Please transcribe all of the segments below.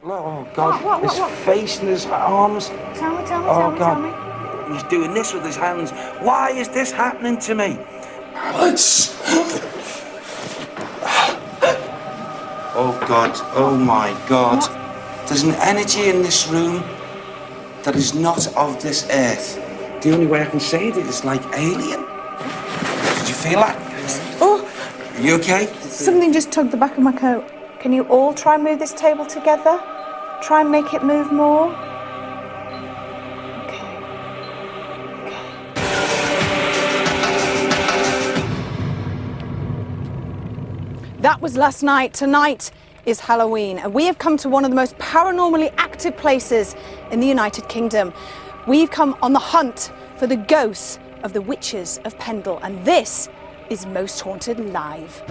Oh, God. What? His face and his arms. Tell me. Tell me. He's doing this with his hands. Why is this happening to me? Alice! Oh, God. Oh, my God. There's an energy in this room that is not of this earth. The only way I can say it is like alien. Did you feel that? Oh! Are you okay? Something just tugged the back of my coat. Can you all try and move this table together? Try and make it move more. Okay. That was last night. Tonight is Halloween, and we have come to one of the most paranormally active places in the United Kingdom. We've come on the hunt for the ghosts of the witches of Pendle, and this is Most Haunted Live.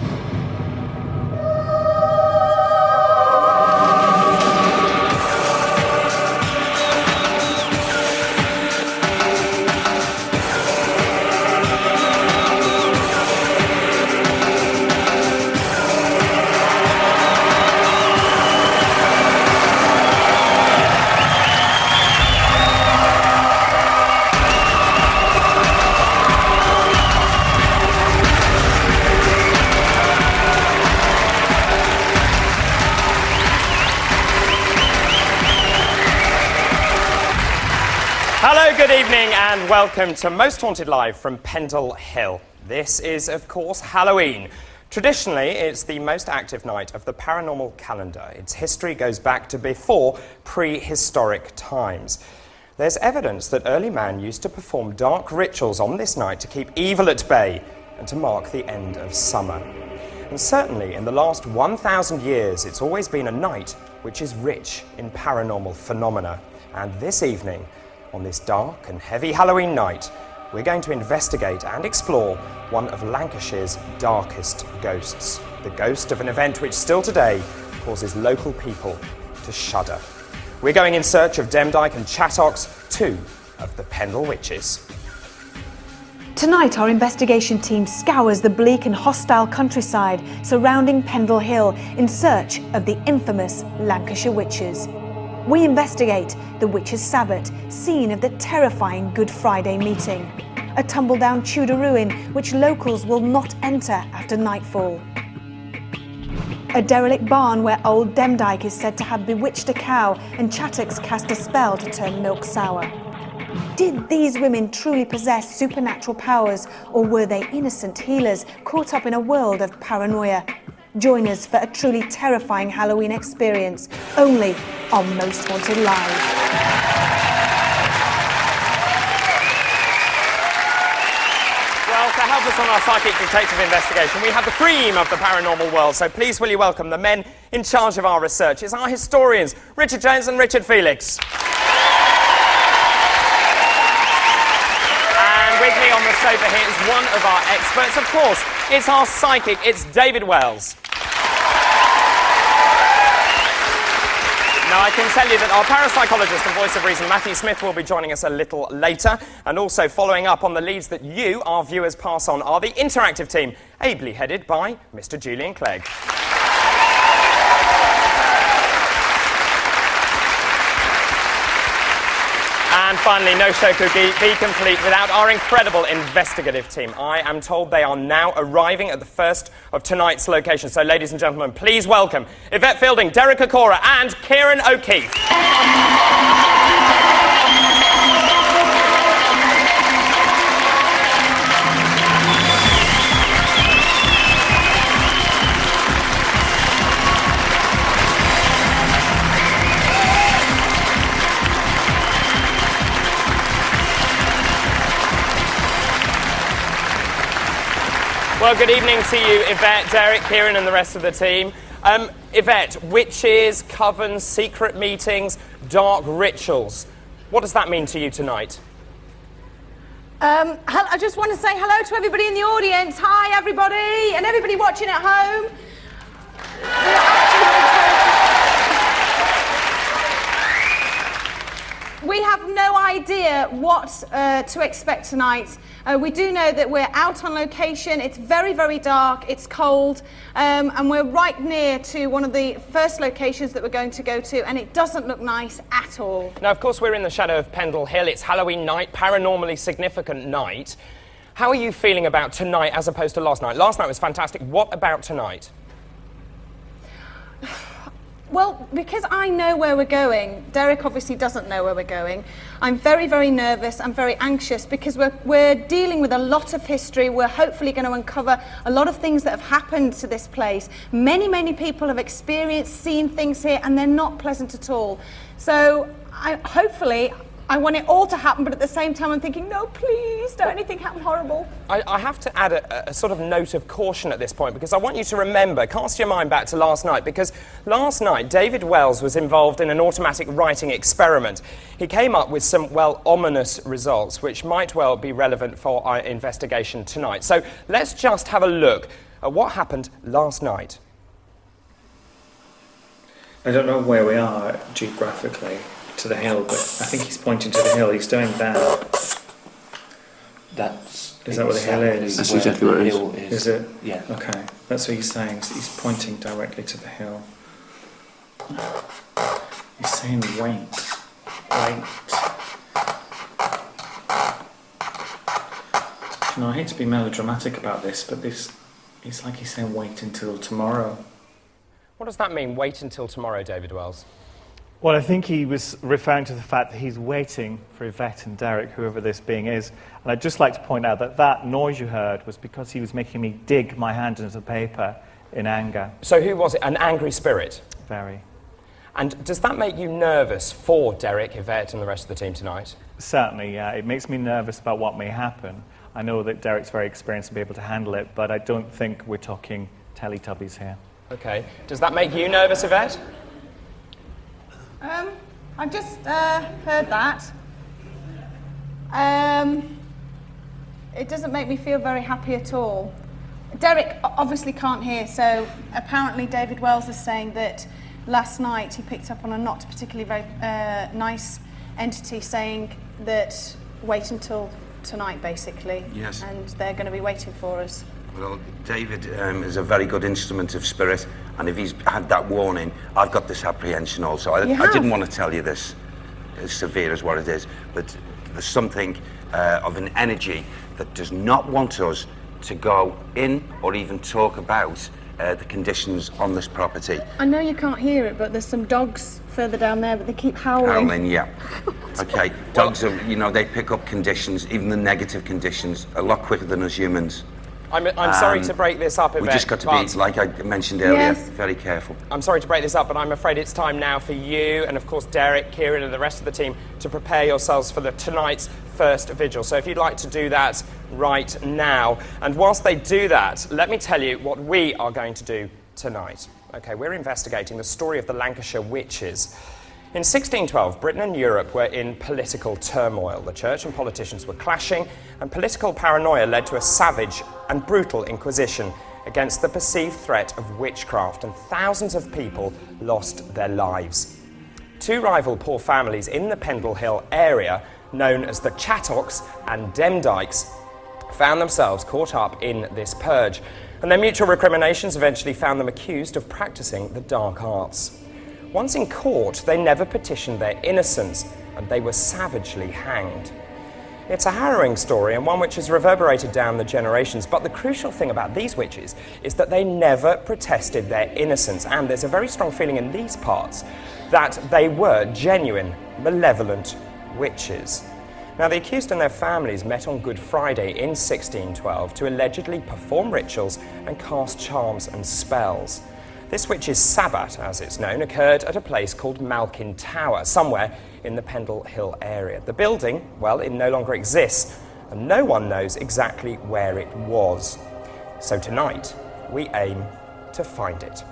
Hello, good evening, and welcome to Most Haunted Live from Pendle Hill. This is, of course, Halloween. Traditionally, it's the most active night of the paranormal calendar. Its history goes back to before prehistoric times. There's evidence that early man used to perform dark rituals on this night to keep evil at bay and to mark the end of summer. And certainly, in the last 1,000 years, it's always been a night which is rich in paranormal phenomena. And this evening, on this dark and heavy Halloween night, we're going to investigate and explore one of Lancashire's darkest ghosts, the ghost of an event which still today causes local people to shudder. We're going in search of Demdike and Chattox, two of the Pendle witches. Tonight, our investigation team scours the bleak and hostile countryside surrounding Pendle Hill in search of the infamous Lancashire witches. We investigate the Witches' Sabbat, scene of the terrifying Good Friday meeting, a tumble-down Tudor ruin which locals will not enter after nightfall, a derelict barn where old Demdike is said to have bewitched a cow and Chattox cast a spell to turn milk sour. Did these women truly possess supernatural powers, or were they innocent healers caught up in a world of paranoia? Join us for a truly terrifying Halloween experience, only on Most Haunted Live. Well, to help us on our psychic detective investigation, we have the cream of the paranormal world, so please will you welcome the men in charge of our research. It's our historians, Richard Jones and Richard Felix. And with me on the sofa here is one of our experts, of course. It's our psychic, it's David Wells. Now, I can tell you that our parapsychologist and voice of reason, Matthew Smith, will be joining us a little later. And also following up on the leads that you, our viewers, pass on are the interactive team, ably headed by Mr. Julian Clegg. And finally, no show could be complete without our incredible investigative team. I am told they are now arriving at the first of tonight's locations. So, ladies and gentlemen, please welcome Yvette Fielding, Derek Okora and Kieran O'Keefe. Well, good evening to you, Yvette, Derek, Kieran and the rest of the team. Yvette, witches, covens, secret meetings, dark rituals. What does that mean to you tonight? I just want to say hello to everybody in the audience. Hi, everybody, and everybody watching at home. We have no idea what to expect tonight. We do know that we're out on location. It's very, very dark, it's cold, and we're right near to one of the first locations that we're going to go to, and it doesn't look nice at all. Now, of course, we're in the shadow of Pendle Hill. It's Halloween night, paranormally significant night. How are you feeling about tonight as opposed to last night? Last night was fantastic. What about tonight? Well, because I know where we're going, Derek obviously doesn't know where we're going. I'm very, very nervous. I'm very anxious because we're dealing with a lot of history. We're hopefully going to uncover a lot of things that have happened to this place. Many, many people have experienced, seen things here, and they're not pleasant at all. So hopefully, I want it all to happen, but at the same time I'm thinking, no, please, don't anything happen horrible. I have to add a sort of note of caution at this point, because I want you to remember, cast your mind back to last night, because last night David Wells was involved in an automatic writing experiment. He came up with some, well, ominous results, which might well be relevant for our investigation tonight. So let's just have a look at what happened last night. I don't know where we are geographically to the hill, but I think he's pointing to the hill. He's doing that. Is that what the hill is? That's exactly what it is. Is it? Yeah. Okay, that's what he's saying. He's pointing directly to the hill. He's saying wait. Wait. You know, I hate to be melodramatic about this, but it's like he's saying wait until tomorrow. What does that mean, wait until tomorrow, David Wells? Well, I think he was referring to the fact that he's waiting for Yvette and Derek, whoever this being is. And I'd just like to point out that that noise you heard was because he was making me dig my hand into the paper in anger. So who was it? An angry spirit? Very. And does that make you nervous for Derek, Yvette and the rest of the team tonight? Certainly, yeah. It makes me nervous about what may happen. I know that Derek's very experienced to be able to handle it, but I don't think we're talking Teletubbies here. Okay. Does that make you nervous, Yvette? I've just heard that. It doesn't make me feel very happy at all. Derek obviously can't hear, so apparently David Wells is saying that last night he picked up on a not particularly very nice entity saying that wait until tonight, basically. Yes. And they're going to be waiting for us. Well, David is a very good instrument of spirit, and if he's had that warning, I've got this apprehension also. I didn't want to tell you this as severe as what it is, but there's something of an energy that does not want us to go in or even talk about the conditions on this property. I know you can't hear it, but there's some dogs further down there, but they keep howling. Howling, yeah. Okay, dogs are, you know, they pick up conditions, even the negative conditions, a lot quicker than us humans. I'm sorry to break this up, Yvette. We just got to be, like I mentioned earlier, Yes. very careful. I'm sorry to break this up, but I'm afraid it's time now for you and, of course, Derek, Kieran and the rest of the team to prepare yourselves for tonight's first vigil. So if you'd like to do that right now. And whilst they do that, let me tell you what we are going to do tonight. Okay, we're investigating the story of the Lancashire witches. In 1612, Britain and Europe were in political turmoil. The church and politicians were clashing, and political paranoia led to a savage and brutal inquisition against the perceived threat of witchcraft, and thousands of people lost their lives. Two rival poor families in the Pendle Hill area, known as the Chattocks and Demdikes, found themselves caught up in this purge, and their mutual recriminations eventually found them accused of practicing the dark arts. Once in court, they never petitioned their innocence, and they were savagely hanged. It's a harrowing story, and one which has reverberated down the generations, but the crucial thing about these witches is that they never protested their innocence, and there's a very strong feeling in these parts that they were genuine, malevolent witches. Now, the accused and their families met on Good Friday in 1612 to allegedly perform rituals and cast charms and spells. This witch's Sabbat, as it's known, occurred at a place called Malkin Tower, somewhere in the Pendle Hill area. The building, well, it no longer exists, and no one knows exactly where it was. So tonight, we aim to find it.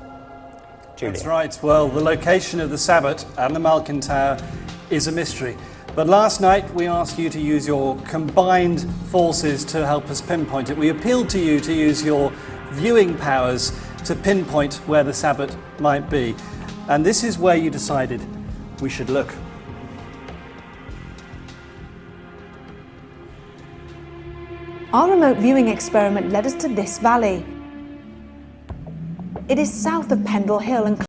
Julie. That's right. Well, the location of the Sabbat and the Malkin Tower is a mystery. But last night, we asked you to use your combined forces to help us pinpoint it. We appealed to you to use your viewing powers to pinpoint where the Sabbat might be. And this is where you decided we should look. Our remote viewing experiment led us to this valley. It is south of Pendle Hill and